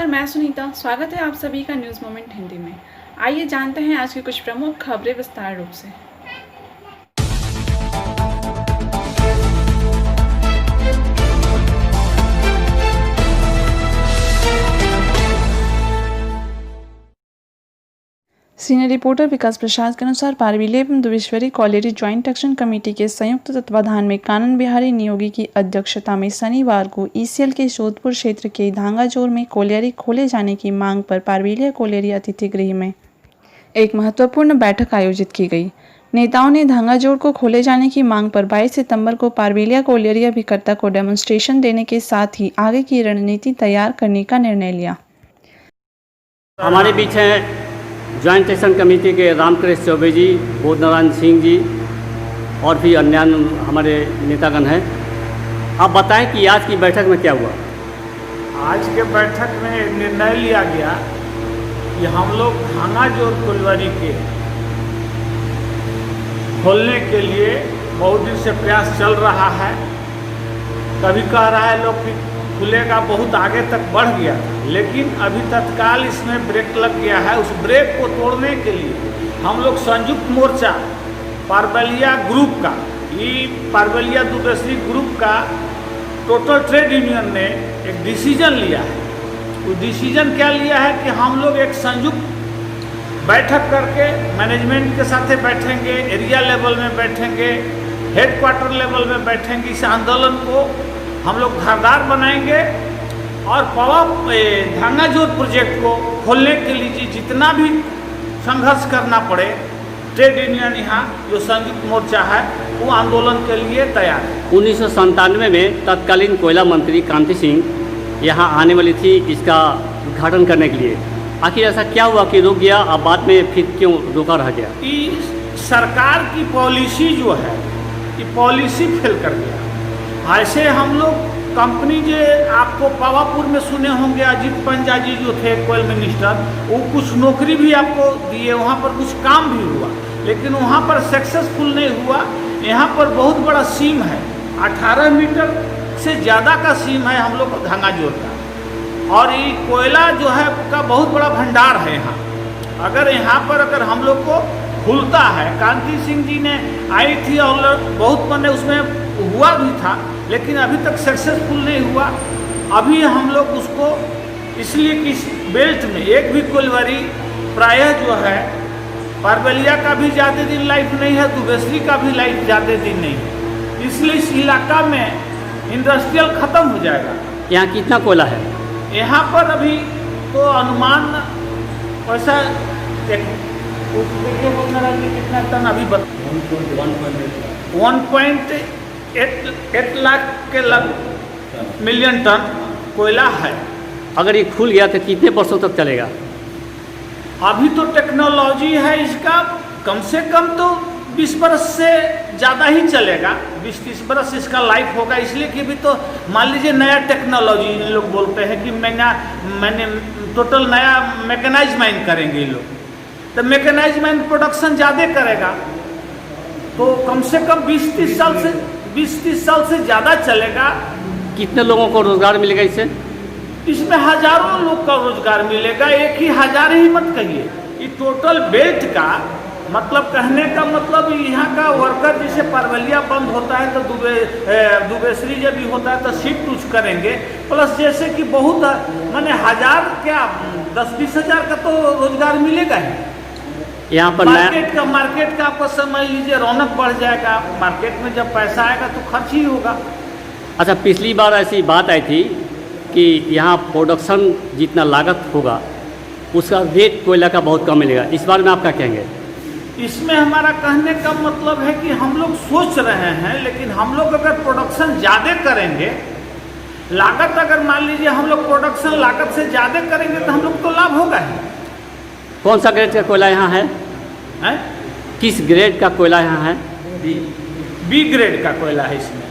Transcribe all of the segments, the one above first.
नमस्कार, मैं सुनीता। स्वागत है आप सभी का न्यूज़ मोमेंट हिंदी में। आइए जानते हैं आज की कुछ प्रमुख खबरें विस्तार रूप से। सीनियर रिपोर्टर विकास प्रसाद के अनुसार पारबीले एवं दुबेश्वरी कॉलेरी ज्वाइंट एक्शन कमेटी के संयुक्त तत्वाधान में कानन बिहारी नियोगी की अध्यक्षता में शनिवार को ईसीएल के जोधपुर क्षेत्र के धांगाजोर में कोलियरी खोले जाने की मांग पर पारबीले कोलियरी अतिथि गृह में एक महत्वपूर्ण बैठक आयोजित की गई। नेताओं ने धांगाजोर को खोले जाने की मांग पर 22 सितंबर को पारबीलिया कोलियरी अभिकर्ता को डेमोन्स्ट्रेशन देने के साथ ही आगे की रणनीति तैयार करने का निर्णय लिया। हमारे बीच हैं ज्वाइंट एक्शन कमेटी के रामकृष्ण चौबे जी, बोधनारायण सिंह जी और भी अन्य हमारे नेतागण हैं। आप बताएं कि आज की बैठक में क्या हुआ। आज के बैठक में निर्णय लिया गया कि हम लोग धांगाजोर कोलियरी के खोलने के लिए बहुत दिन से प्रयास चल रहा है। कभी कह रहा है लोग कि खुलेगा, बहुत आगे तक बढ़ गया था, लेकिन अभी तत्काल इसमें ब्रेक लग गया है। उस ब्रेक को तोड़ने के लिए हम लोग संयुक्त मोर्चा पारबलिया ग्रुप का, ये पारबलिया दुबेश्वरी ग्रुप का टोटल ट्रेड यूनियन ने एक डिसीजन लिया है। वो डिसीजन क्या लिया है कि हम लोग एक संयुक्त बैठक करके मैनेजमेंट के साथ बैठेंगे, एरिया लेवल में बैठेंगे, हेडक्वार्टर लेवल में बैठेंगे। इस आंदोलन को हम लोग धारदार बनाएंगे और धांगाजोर प्रोजेक्ट को खोलने के लिए जितना भी संघर्ष करना पड़े, ट्रेड यूनियन यहाँ जो संयुक्त मोर्चा है वो आंदोलन के लिए तैयार है। 1997 में तत्कालीन कोयला मंत्री कांति सिंह यहाँ आने वाली थी इसका उद्घाटन करने के लिए। आखिर ऐसा क्या हुआ कि रुक गया, अब बाद में फिर क्यों रोका रह गया? कि सरकार की पॉलिसी जो है ये पॉलिसी फेल कर गया। ऐसे हम लोग कंपनी जो आपको पावापुर में सुने होंगे, अजीत पंजा जी जो थे कोयल मिनिस्टर, वो कुछ नौकरी भी आपको दिए, वहाँ पर कुछ काम भी हुआ, लेकिन वहाँ पर सक्सेसफुल नहीं हुआ। यहाँ पर बहुत बड़ा सीम है, 18 मीटर से ज़्यादा का सीम है हम लोग को धांगाजोर का, और ये कोयला जो है का बहुत बड़ा भंडार है यहाँ। अगर यहाँ पर अगर हम लोग को खुलता है, कांति सिंह जी ने आई थी और बहुत मैंने उसमें हुआ भी था, लेकिन अभी तक सक्सेसफुल नहीं हुआ। अभी हम लोग उसको इसलिए कि इस बेल्ट में एक भी कोलियरी प्रायः जो है, पारबलिया का भी ज़्यादा दिन लाइफ नहीं है, दुबेश्वरी का भी लाइफ ज़्यादा दिन नहीं है, इसलिए इस इलाका में इंडस्ट्रियल ख़त्म हो जाएगा। यहाँ कितना कोयला है? यहाँ पर अभी तो अनुमान वैसा देखिए कितना टन अभी 1.8 लाख के मिलियन टन कोयला है। अगर ये खुल गया तो कितने वर्षों तक चलेगा? अभी तो टेक्नोलॉजी है इसका, कम से कम तो 20 बरस से ज़्यादा ही चलेगा, 20-30 बरस इसका लाइफ होगा। इसलिए कि अभी तो मान लीजिए नया टेक्नोलॉजी लोग बोलते हैं कि मैंने टोटल नया मैकेनाइज माइन करेंगे ये लोग, तो मैकेनाइज माइन प्रोडक्शन ज़्यादा करेगा, तो कम से कम 20-30 साल से ज़्यादा चलेगा। कितने लोगों को रोजगार मिलेगा इससे? इसमें हजारों लोग का रोजगार मिलेगा, एक ही हजार ही मत कहिए। ये टोटल बेल्ट का मतलब कहने का मतलब यहाँ का वर्कर जैसे पारबलिया बंद होता है तो दुबेश्वरी जब भी होता है तो शिफ्ट उच करेंगे, प्लस जैसे कि बहुत माने हजार क्या 10-20 हज़ार का तो रोजगार मिलेगा ही। यहाँ पर मार्केट का आपको समझ लीजिए रौनक बढ़ जाएगा। मार्केट में जब पैसा आएगा तो खर्च ही होगा। अच्छा, पिछली बार ऐसी बात आई थी कि यहाँ प्रोडक्शन जितना लागत होगा उसका रेट कोयला का बहुत कम मिलेगा, इस बार में आप क्या कहेंगे? इसमें हमारा कहने का मतलब है कि हम लोग सोच रहे हैं, लेकिन हम लोग अगर प्रोडक्शन ज़्यादा करेंगे, लागत अगर मान लीजिए हम लोग प्रोडक्शन लागत से ज़्यादा करेंगे तो हम लोग को लाभ होगा ही। कौन सा ग्रेड का कोयला यहाँ है? किस ग्रेड का कोयला यहाँ है? बी ग्रेड का कोयला है इसमें।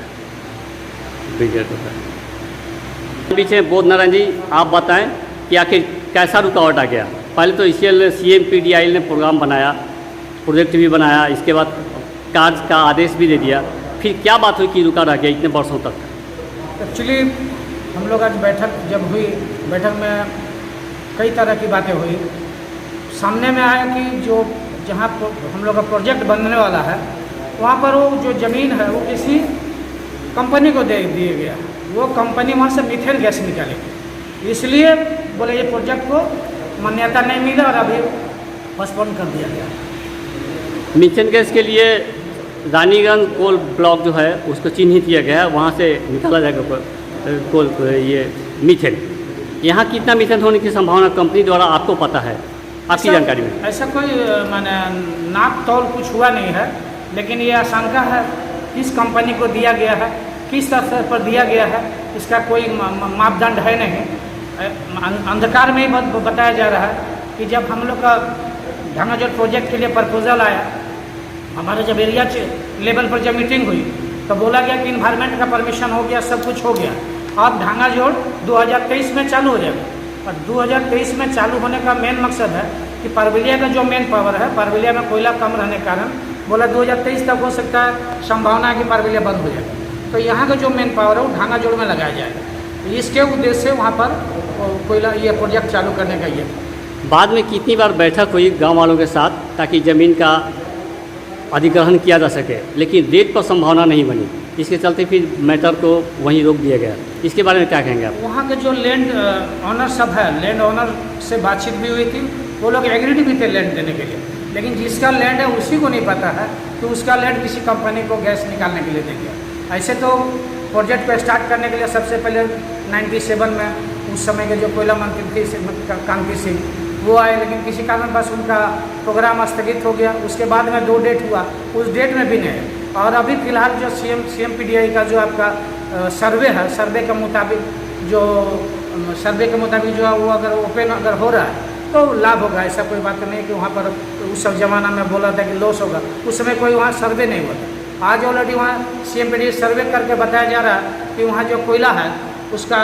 बी ग्रेड का। पीछे बोधनारायण जी, आप बताएं कि आखिर कैसा रुकावट आ गया? पहले तो ईसीएल CMPDIL ने प्रोग्राम बनाया, प्रोजेक्ट भी बनाया, इसके बाद कार्य का आदेश भी दे दिया, फिर क्या बात हुई कि रुका रह गया इतने वर्षों तक? एक्चुअली हम लोग आज बैठक जब हुई, बैठक में कई तरह की बातें हुई। सामने में आया कि जो जहाँ हम लोग का प्रोजेक्ट बनने वाला है वहाँ पर वो जो ज़मीन है वो किसी कंपनी को दे दिया गया। वो कंपनी वहाँ से मीथेन गैस निकालेगी, इसलिए बोले ये प्रोजेक्ट को मान्यता नहीं मिला और अभी पोस्टपोन कर दिया गया। मीथेन गैस के लिए रानीगंज कोल ब्लॉक जो है उसको चिन्हित किया गया है, वहाँ से निकाला जाएगा कोल ये मीथेन। यहाँ कितना मीथेन होने की संभावना कंपनी द्वारा आपको पता है, आपकी जानकारी में? ऐसा कोई माने नाप तौल कुछ हुआ नहीं है, लेकिन ये आशंका है किस कंपनी को दिया गया है, किस स्तर पर दिया गया है, इसका कोई मापदंड है नहीं। अंधकार में ही बताया जा रहा है कि जब हम लोग का ढांगाजोड़ प्रोजेक्ट के लिए प्रपोजल आया, हमारे जब एरिया लेवल पर जब मीटिंग हुई तो बोला गया कि इन्वायरमेंट का परमिशन हो गया, सब कुछ हो गया, अब ढांगाजोड़ 2023 में चालू हो जाएगा। और 2023 में चालू होने का मेन मकसद है कि परबिलिया का जो मेन पावर है, परबिलिया में कोयला कम रहने के कारण बोला 2023 तक हो सकता है, संभावना है कि परबिलिया बंद हो जाएगा। तो यहाँ का जो मेन पावर है वो ढांगाजोड़ में लगाया जाएगा। इसके उद्देश्य से वहाँ पर कोयला ये प्रोजेक्ट चालू करने का ये। बाद में कितनी बार बैठक हुई गांव वालों के साथ ताकि ज़मीन का अधिग्रहण किया जा सके, लेकिन रेट पर संभावना नहीं बनी, इसके चलते फिर मैटर को वहीं रोक दिया गया। इसके बारे में क्या कहेंगे आप? वहाँ के जो लैंड ऑनर सब है, लैंड ऑनर से बातचीत भी हुई थी, वो लोग एग्रीड भी थे लैंड देने के लिए, लेकिन जिसका लैंड है उसी को नहीं पता है कि उसका लैंड किसी कंपनी को गैस निकालने के लिए दे दिया। ऐसे तो प्रोजेक्ट को स्टार्ट करने के लिए सबसे पहले 97 में उस समय के जो कोयला मंत्री थे कांति सिंह, वो आए, लेकिन किसी कारण बस उनका प्रोग्राम स्थगित हो गया। उसके बाद में 2 डेट हुआ, उस डेट में भी नहीं। और अभी फिलहाल जो CMPDI का जो आपका सर्वे है, सर्वे के मुताबिक जो है वो अगर ओपन अगर हो रहा है तो लाभ होगा। ऐसा कोई बात नहीं कि वहाँ पर उस सब ज़माना में बोला था कि लॉस होगा, उस समय कोई वहाँ सर्वे नहीं होता। आज ऑलरेडी वहाँ CMPDI सर्वे करके बताया जा रहा है कि वहाँ जो कोयला है उसका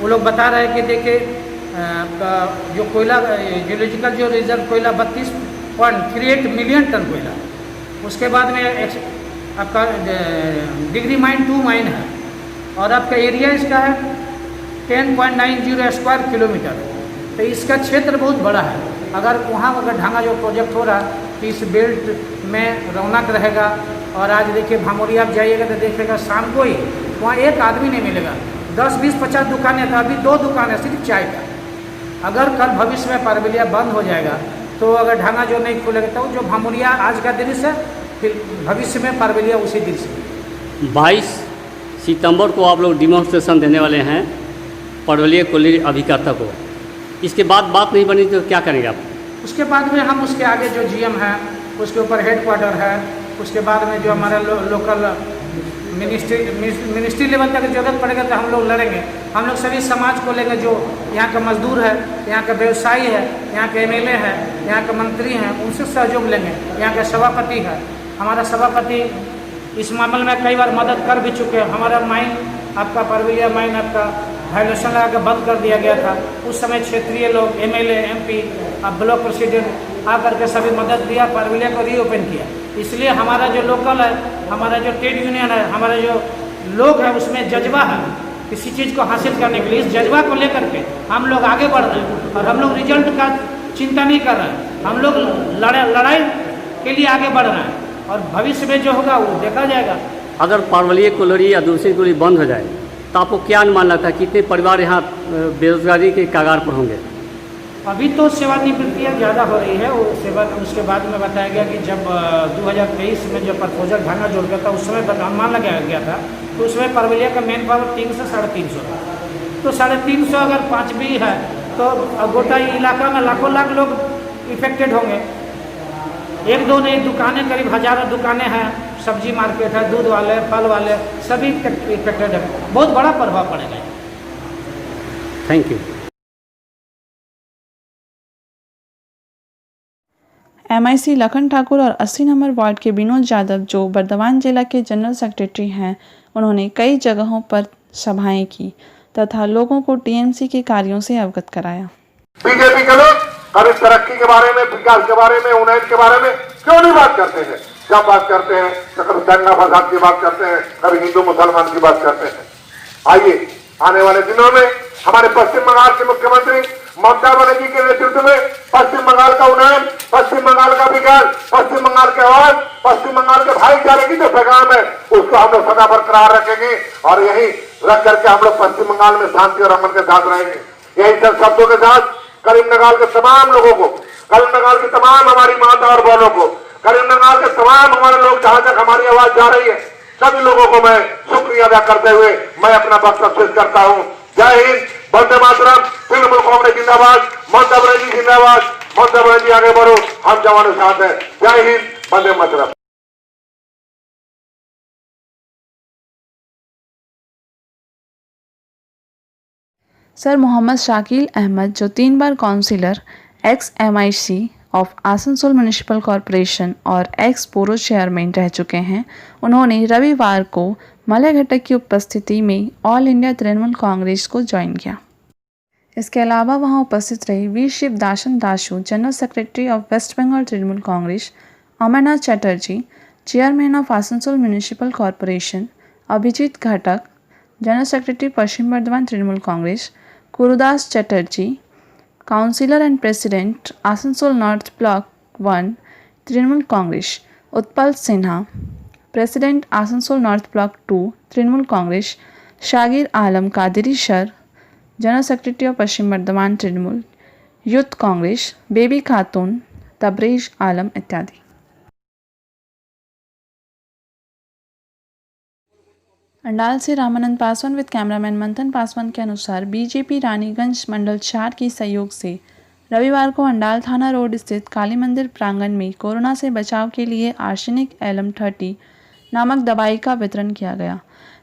वो लोग बता रहे हैं कि देखिए जो कोयला जियोलॉजिकल जो रिजर्व कोयला 32.38 मिलियन टन कोयला, उसके बाद में आपका डिग्री माइन 2 माइन है, और आपका एरिया इसका है 10.90 स्क्वायर किलोमीटर। तो इसका क्षेत्र बहुत बड़ा है। अगर वहाँ अगर ढांगाजोड़ प्रोजेक्ट हो रहा तो इस बेल्ट में रौनक रहेगा। और आज देखिए भामोरिया आप जाइएगा तो देखिएगा शाम को ही वहाँ एक आदमी नहीं मिलेगा, 10, 20, 50 दुकानें था, अभी 2 दुकानें सिर्फ चाय का। अगर कल भविष्य में परबिलिया बंद हो जाएगा तो अगर ढांगाजोड़ नहीं खुलेगा तो जो भामोरिया आज का दृश्य है, फिर भविष्य में परबिलिया उसी दृश्य। 22 सितंबर को आप लोग डिमॉन्स्ट्रेशन देने वाले हैं परबिलिया कोयला अभिकर्ता को, इसके बाद बात नहीं बनी तो क्या करेंगे आप? उसके बाद में हम उसके आगे जो GM है उसके ऊपर हेडक्वार्टर है, उसके बाद में जो हमारा लोकल मिनिस्ट्री लेवल तक जरूरत पड़ेगा तो हम लोग लड़ेंगे। हम लोग सभी समाज को लेंगे, जो यहाँ का मजदूर है, यहाँ का व्यवसायी है, यहाँ के MLA है, यहाँ के मंत्री हैं, उनसे सहयोग लेंगे। यहाँ के सभापति है, हमारा सभापति इस मामले में कई बार मदद कर भी चुके हैं। हमारा माइन आपका परबिलिया माइन आपका वायलेशन लगा के बंद कर दिया गया था। उस समय क्षेत्रीय लोग MLA MP अब ब्लॉक प्रेसिडेंट आकर के सभी मदद दिया, परबिलिया को रीओपन किया। इसलिए हमारा जो लोकल है, हमारा जो ट्रेड यूनियन है, हमारा जो लोग है, उसमें जज्बा है किसी चीज़ को हासिल करने के लिए। इस जज्बा को लेकर के हम लोग आगे बढ़ रहे हैं और हम लोग रिजल्ट का चिंता नहीं कर रहे हैं। हम लोग लड़ाई के लिए आगे बढ़ रहे हैं और भविष्य में जो होगा वो देखा जाएगा। अगर परबिलिया कोयला या दूसरी कोयला बंद हो जाए तो आपको क्या अनुमान लगता है कितने परिवार यहाँ बेरोजगारी के कगार पर होंगे? अभी तो सेवानिवृत्तियाँ ज़्यादा हो रही है। वो उसके बाद में बताया गया कि जब 2023 में जो प्रपोजल ढांगाजोड़ का था उस समय अनुमान लगाया गया था, तो उसमें परबिलिया का मेन पावर 300 से 350 था। तो 350 अगर 5 भी है तो गोटा इलाका में लाखों लाख लोग इफेक्टेड होंगे। 1-2 नहीं, दुकानें करीब हज़ारों दुकानें हैं, सब्जी मार्केट है, दूध वाले, फल वाले सभी इफेक्टेड है। बहुत बड़ा प्रभाव पड़ेगा। Thank you. MIC Lakhan Thakur और 80 नंबर वार्ड के विनोद यादव, जो बर्दवान जिला के जनरल सेक्रेटरी हैं, उन्होंने कई जगहों पर सभाएं की तथा लोगों को TMC के कार्यों से अवगत कराया। बीजेपी के लोग कभी तरक्की के बारे में, विकास के बारे में, उन्नयन के बारे में क्यों नहीं बात करते हैं? जब बात करते हैं तो कभी दंगा फसाद की बात करते हैं, कभी हिंदू मुसलमान की बात करते हैं। आइए आने वाले दिनों में हमारे पश्चिम बंगाल के मुख्यमंत्री ममता बनर्जी के नेतृत्व में पश्चिम बंगाल का उन्नयन, पश्चिम बंगाल का विकास, पश्चिम बंगाल के आवाज, पश्चिम बंगाल के भाईचारे की जो पैगाम है उसको हम लोग सदा बरकरार रखेंगे और यही रख करके हम लोग पश्चिम बंगाल में शांति और अमन के साथ रहेंगे। यही सब शब्दों के साथ करीमनगर के तमाम लोगों को, करीमनगर की तमाम हमारी माता और बहनों को, करीमनगर के तमाम हमारे लोग जहां तक हमारी आवाज जा रही है सभी लोगों को मैं शुक्रिया अदा करते हुए मैं अपना वक्तव्य शेष करता हूं। जय हिंद, वंदे मातरम, तृणमूल कांग्रेस जिंदाबाद, ममता बनर्जी जिंदाबाद, ममता बनर्जी आगे बढ़ो, हम जवानों के साथ हैं। जय हिंद, वंदे मातरम। सर मोहम्मद शाकिल अहमद, जो 3 बार councillor, ex MIC of Asansol municipal corporation और एक्स बोरो चेयरमैन रह चुके हैं, उन्होंने रविवार को मलय घटक की उपस्थिति में ऑल इंडिया तृणमूल कांग्रेस को ज्वाइन किया। इसके अलावा वहां उपस्थित रहे Veer Shivdasan Dasu, general secretary of West Bengal Trinamool Congress, Amarnath Chatterjee, chairman of Asansol municipal corporation, Abhijit Ghatak, general secretary Paschim Bardhaman Trinamool Congress, Gurudas Chatterjee, councillor and president Asansol north block 1 Trinamool Congress, Utpal Sinha, president Asansol north block 2 Trinamool Congress, Shagir Alam Qadri sir, general secretary of Paschim Bardhaman Trinamool youth Congress, Baby Khatun, Tabrez आलम इत्यादि। अंडाल से रामानंद पासवान विद कैमरामैन मंथन पासवान के अनुसार बीजेपी रानीगंज मंडल 4 के सहयोग से रविवार को अंडाल थाना रोड स्थित काली मंदिर प्रांगण में कोरोना से बचाव के लिए आर्सेनिक एलम 30 नामक दवाई का वितरण किया गया।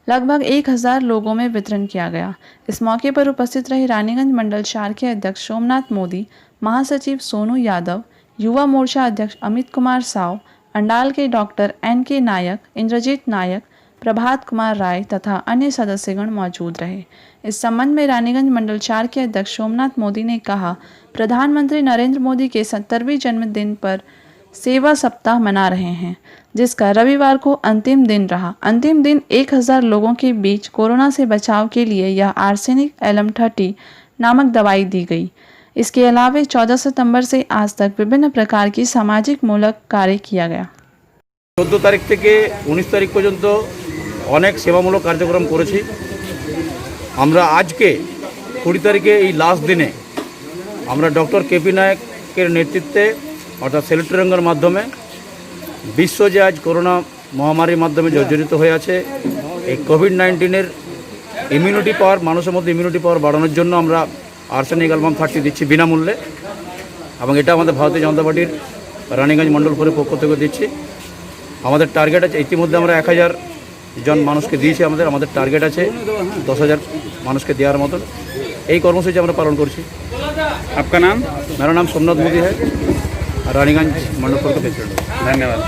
लगभग 1000 लोगों में वितरण किया गया। इस मौके पर उपस्थित रहे रानीगंज मंडल 4 के अध्यक्ष सोमनाथ मोदी, महासचिव सोनू यादव, युवा मोर्चा अध्यक्ष अमित कुमार साव, अंडाल के डॉक्टर NK नायक, इंद्रजीत नायक, प्रभात कुमार राय तथा अन्य सदस्यगण मौजूद रहे। इस संबंध में रानीगंज मंडल 4 के अध्यक्ष सोमनाथ मोदी ने कहा, प्रधानमंत्री नरेंद्र मोदी के 70वें जन्मदिन पर सेवा सप्ताह मना रहे हैं, जिसका रविवार को अंतिम दिन रहा। अंतिम दिन 1000 लोगों के बीच कोरोना से बचाव के लिए यह आर्सेनिक एलम 30 नामक दवाई दी गई। इसके अलावा 14 सितंबर से आज तक विभिन्न प्रकार की सामाजिक मूलक कार्य किया गया। 14 তারিখ থেকে 19 তারিখ পর্যন্ত অনেক সেবামূলক কার্যক্রম করেছি। আমরা আজকে 20 তারিখে এই লাস্ট দিনে আমরা ডক্টর কেপি নায়কের নেতৃত্বে অর্থাৎ সেলিটরঙ্গের মাধ্যমে বিশ্ব যে আজ করোনা মহামারীর মাধ্যমে জর্জরিত হয়ে আছে, এই কোভিড-19-এর ইমিউনিটি পাওয়ার, মানুষের মধ্যে ইমিউনিটি পাওয়ার বাড়ানোর জন্য আমরা আর্সেনিক অ্যালবাম 30 দিচ্ছি বিনামূল্যে, এবং এটা আমাদের ভারতীয় জনতা পার্টির রানীগঞ্জ মণ্ডল করে পক্ষ থেকে দিচ্ছি। আমাদের টার্গেট আছে, ইতিমধ্যে আমরা 1000 জন মানুষকে দিয়েছি। আমাদের টার্গেট আছে 10,000 মানুষকে দেওয়ার মতন। এই কর্মসূচি আমরা পালন করছি। आपका नाम? मेरा नाम सोमनाथ मोदी है, रानीगंज मंडल कोर का प्रेसिडेंट हूँ। धन्यवाद।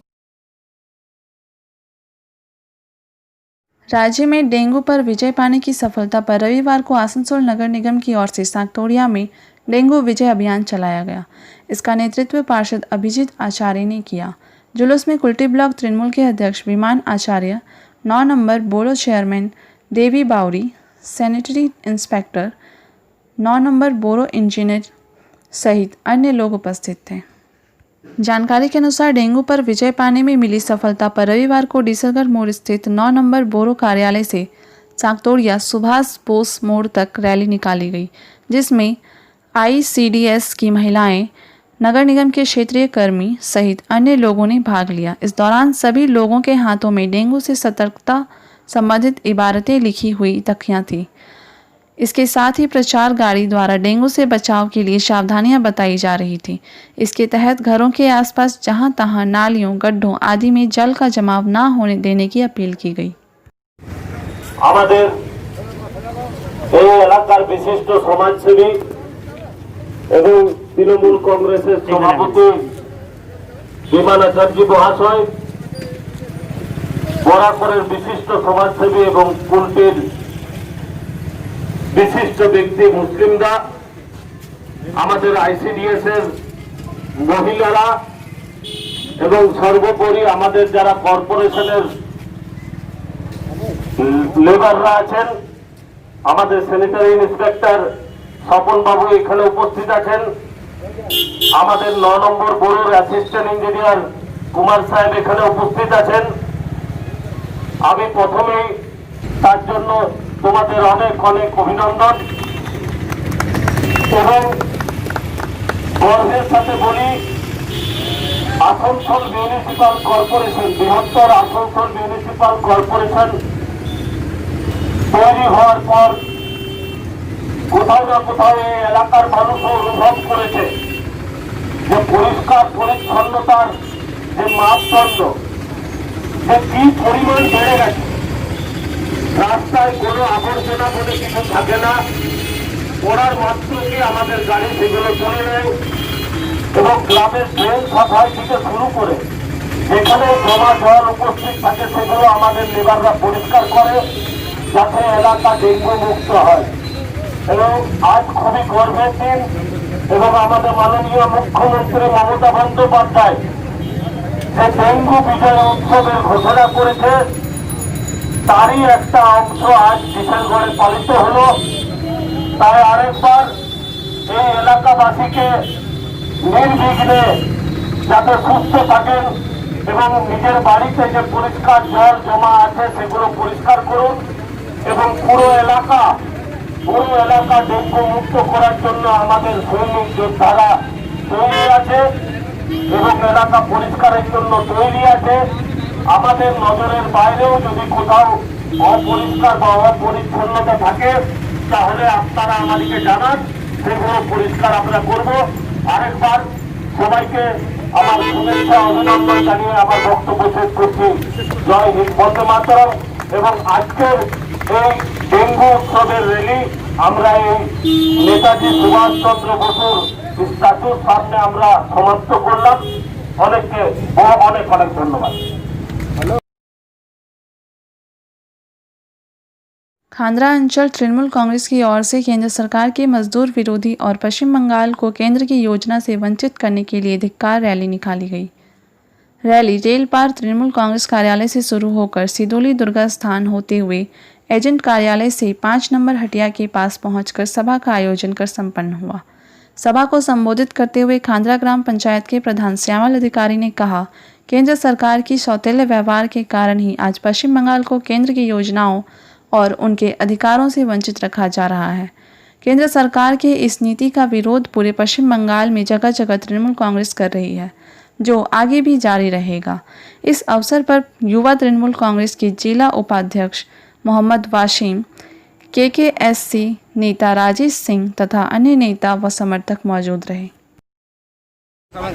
राज्य में डेंगू पर विजय पाने की सफलता पर रविवार को आसनसोल नगर निगम की ओर से साकतोड़िया में डेंगू विजय अभियान चलाया गया। इसका नेतृत्व पार्षद अभिजीत आचार्य ने किया। जुलूस में कुल्टी ब्लॉक तृणमूल के अध्यक्ष विमान आचार्य, 9 नंबर बोरो चेयरमैन देवी बावरी, सैनिटरी इंस्पेक्टर, 9 नंबर बोरो इंजीनियर सहित अन्य लोग उपस्थित थे। जानकारी के अनुसार डेंगू पर विजय पाने में मिली सफलता पर रविवार को डीसलगढ़ मोड़ स्थित 9 नंबर बोरो कार्यालय से साकतोड़िया सुभाष बोस मोड़ तक रैली निकाली गई, जिसमें ICDS की महिलाएं, नगर निगम के क्षेत्रीय कर्मी सहित अन्य लोगों ने भाग लिया। इस दौरान सभी लोगों के हाथों में डेंगू से सतर्कता संबंधित इबारतें लिखी हुई तख्तियां थी। इसके साथ ही प्रचार गाड़ी द्वारा डेंगू से बचाव के लिए सावधानियां बताई जा रही थी। इसके तहत घरों के आसपास जहां तहां नालियों, गड्ढों आदि में जल का जमाव न होने देने की अपील की गई। আমাদের এই এলাকার বিশিষ্ট সমাজসেবী এবং তৃণমূল কংগ্রেসের সভাপতি বিমান আচার্য মহাশয়, বরাকরের বিশিষ্ট সমাজসেবী এবং কুলটির বিশিষ্ট ব্যক্তি মুসলিমরা, আমাদের ICDS এর মহিলারা এবং সর্বোপরি আমাদের যারা কর্পোরেশনের লেবাররা আছেন, আমাদের স্যানিটারি ইন্সপেক্টর স্বপন বাবু এখানে উপস্থিত আছেন, আমাদের 9 নম্বর বোর্ডের অ্যাসিস্ট্যান্ট ইঞ্জিনিয়ার কুমার সাহেব এখানে উপস্থিত আছেন। আমি প্রথমেই তার জন্য তোমাদের অনেক অনেক অভিনন্দন এবং গর্বের সাথে বলি, আসানসোল মিউনিসিপাল কর্পোরেশন, বৃহত্তর আসানসোল মিউনিসিপাল কর্পোরেশন তৈরি হওয়ার পর কোথাও না কোথাও এই এলাকার মানুষও অনুভব করেছে যে পরিষ্কার পরিচ্ছন্নতার যে মাপদণ্ড যে কি পরিমাণ বেড়ে গেছে। রাস্তায় কোনো আবর্জনা বলে কিছু থাকে না, ওনার মাত্র কি আমাদের গাড়ি সেগুলো তুলে নেয় এবং গ্রামের ড্রেন সাফাই থেকে শুরু করে যেখানে জমা জল উপস্থিত থাকে সেগুলো আমাদের লেবাররা পরিষ্কার করে যাতে এলাকা ডেঙ্গু মুক্ত হয়। এবং আজ খুবই গর্বের দিন এবং আমাদের মাননীয় মুখ্যমন্ত্রী মমতা বন্দ্যোপাধ্যায় যে ডেঙ্গু বিজয় উৎসবের ঘোষণা করেছে তারই একটা অংশ আজ কিশোরগড়ে পালিত হলো। তাই আরেকবার এই এলাকাবাসীকে নির্বিঘ্নে যাতে সুস্থ থাকেন এবং নিজের বাড়িতে যে পরিষ্কার জল জমা আছে সেগুলো পরিষ্কার করুন এবং পুরো এলাকা ডেঙ্গু মুক্ত করার জন্য আমাদের সৈনিক যোদ্ধারা তৈরি আছে এবং এলাকা পরিষ্কারের জন্য তৈরি আছে। আমাদের নজরের বাইরেও যদি কোথাও অপরিষ্কার বা অপরিচ্ছন্নতা থাকে তাহলে আপনারা আমাদেরকে জানান, সেগুলো পরিষ্কার আমরা করব। আরেকবার সবাইকে আমার শুভেচ্ছা অভিনন্দন জানিয়ে আমার বক্তব্য শেষ করছি। জয় হিন্দ, বন্দে মাতরম। এবং আজকের এই ডেঙ্গু উৎসবের র্যালি আমরা এই নেতাজি সুভাষচন্দ্র বসুর স্ট্যাচুর সামনে আমরা সমাপ্ত করলাম। অনেককে অনেক অনেক ধন্যবাদ। खांडरा अंचल तृणमूल कांग्रेस की ओर से केंद्र सरकार के मजदूर विरोधी और पश्चिम बंगाल को केंद्र की योजना से वंचित करने के लिए धिक्कार रैली निकाली गई। रैली रेल पार तृणमूल कांग्रेस कार्यालय से शुरू होकर सिदोली दुर्गा स्थान होते हुए एजेंट कार्यालय से 5 नंबर हटिया के पास पहुंचकर सभा का आयोजन कर संपन्न हुआ। सभा को संबोधित करते हुए खांडरा ग्राम पंचायत के प्रधान श्यामल अधिकारी ने कहा, केंद्र सरकार की सौतेले व्यवहार के कारण ही आज पश्चिम बंगाल को केंद्र की योजनाओं और उनके अधिकारों से वंचित रखा जा रहा है। केंद्र सरकार के इस नीति का विरोध पूरे पश्चिम बंगाल में जगह जगह तृणमूल कांग्रेस कर रही है, जो आगे भी जारी रहेगा। इस अवसर पर युवा तृणमूल कांग्रेस के जिला उपाध्यक्ष मोहम्मद वाशिम, केकेएससी नेता राजेश सिंह तथा अन्य नेता व समर्थक मौजूद रहे।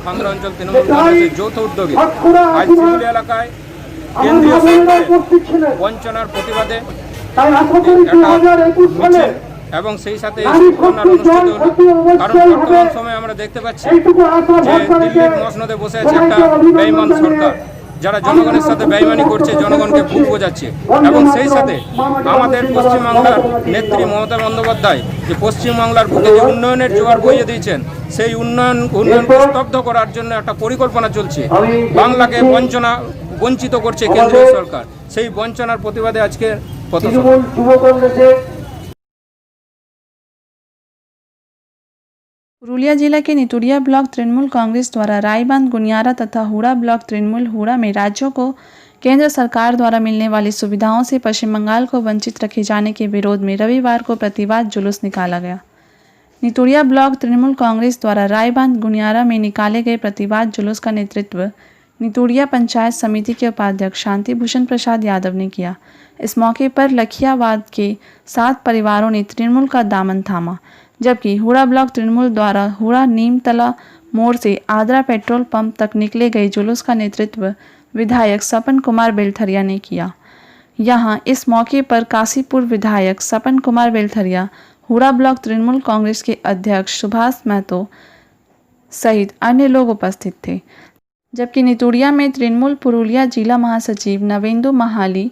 खांडरा अंचल तृणमूल कांग्रेस যৌথ উদ্যোগে আজ সিদুলি এলাকায় কেন্দ্রীয় সরকারের বঞ্চনার প্রতিবাদে এবং সেই সাথে অনুষ্ঠিত হল। কারণ বর্তমান সময়ে আমরা দেখতে পাচ্ছি যে দিল্লির মসনদে বসে আছে একটা বেঈমান সরকার, যারা জনগণের সাথে বেঈমানি করছে, জনগণকে ভুল বোঝাচ্ছে। এবং সেই সাথে আমাদের পশ্চিমবাংলার নেত্রী মমতা বন্দ্যোপাধ্যায় যে পশ্চিমবাংলার বুকে যে উন্নয়নের জোয়ার বইয়ে দিয়েছেন, সেই উন্নয়নকে স্তব্ধ করার জন্য একটা পরিকল্পনা চলছে। বাংলাকে বঞ্চিত করছে কেন্দ্রীয় সরকার। সেই বঞ্চনার প্রতিবাদে আজকে पुरुलिया जिला के नितुड़िया ब्लॉक तृणमूल कांग्रेस द्वारा रायबांध, गुनियारा तथा हुड़ा ब्लॉक तृणमूल हुड़ा में राज्यों को केंद्र सरकार द्वारा मिलने वाली सुविधाओं से पश्चिम बंगाल को वंचित रखे जाने के विरोध में रविवार को प्रतिवाद जुलूस निकाला गया। नितुड़िया ब्लॉक तृणमूल कांग्रेस द्वारा रायबांध, गुनियारा में निकाले गए प्रतिवाद जुलूस का नेतृत्व नितुड़िया पंचायत समिति के उपाध्यक्ष शांति भूषण प्रसाद यादव ने किया। इस मौके पर लखियावाद के 7 परिवारों ने तृणमूल का दामन थामा, जबकि हुड़ा ब्लॉक तृणमूल द्वारा हुड़ा नीमतला मोड़ से आद्रा पेट्रोल पंप तक निकले गए जुलूस का नेतृत्व विधायक सपन कुमार बेलथरिया ने किया। यहाँ इस मौके पर काशीपुर विधायक सपन कुमार बेलथरिया, हुड़ा ब्लॉक तृणमूल कांग्रेस के अध्यक्ष सुभाष महतो सहित अन्य लोग उपस्थित थे। जबकि नितुड़िया में तृणमूल पुरुलिया जिला महासचिव नवेंदु महाली,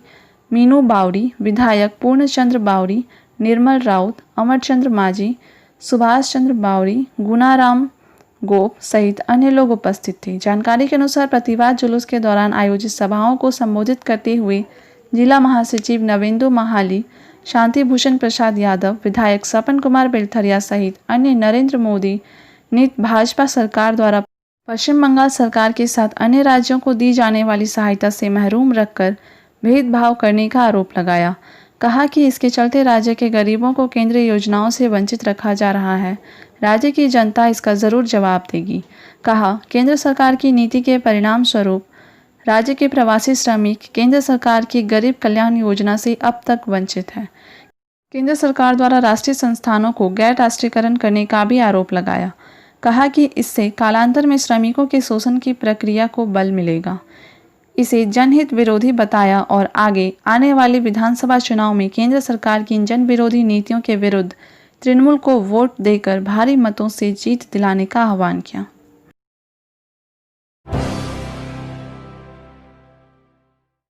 मीनू बावरी, विधायक पूर्णचंद्र बावरी, निर्मल राउत, अमरचंद्र माझी, सुभाष चंद्र बावरी, गुनाराम गोप सहित अन्य लोग उपस्थित थे। जानकारी के अनुसार प्रतिवाद जुलूस के दौरान आयोजित सभाओं को संबोधित करते हुए जिला महासचिव नवेंदु महाली शांति भूषण प्रसाद यादव, विधायक सपन कुमार बेलथरिया सहित अन्य नरेंद्र मोदी नीत भाजपा सरकार द्वारा पश्चिम बंगाल सरकार के साथ अन्य राज्यों को दी जाने वाली सहायता से महरूम रखकर भेदभाव करने का आरोप लगाया। कहा कि इसके चलते राज्य के गरीबों को केंद्रीय योजनाओं से वंचित रखा जा रहा है। राज्य की जनता इसका ज़रूर जवाब देगी। कहा, केंद्र सरकार की नीति के परिणाम स्वरूप राज्य के प्रवासी श्रमिक केंद्र सरकार की गरीब कल्याण योजना से अब तक वंचित हैं। केंद्र सरकार द्वारा राष्ट्रीय संस्थानों को गैर राष्ट्रीयकरण करने का भी आरोप लगाया। कहा कि इससे कालांतर में श्रमिकों के शोषण की प्रक्रिया को बल मिलेगा। इसे जनहित विरोधी बताया और आगे आने वाले विधानसभा चुनाव में केंद्र सरकार की जन विरोधी नीतियों के विरुद्ध तृणमूल को वोट देकर भारी मतों से जीत दिलाने का आह्वान किया।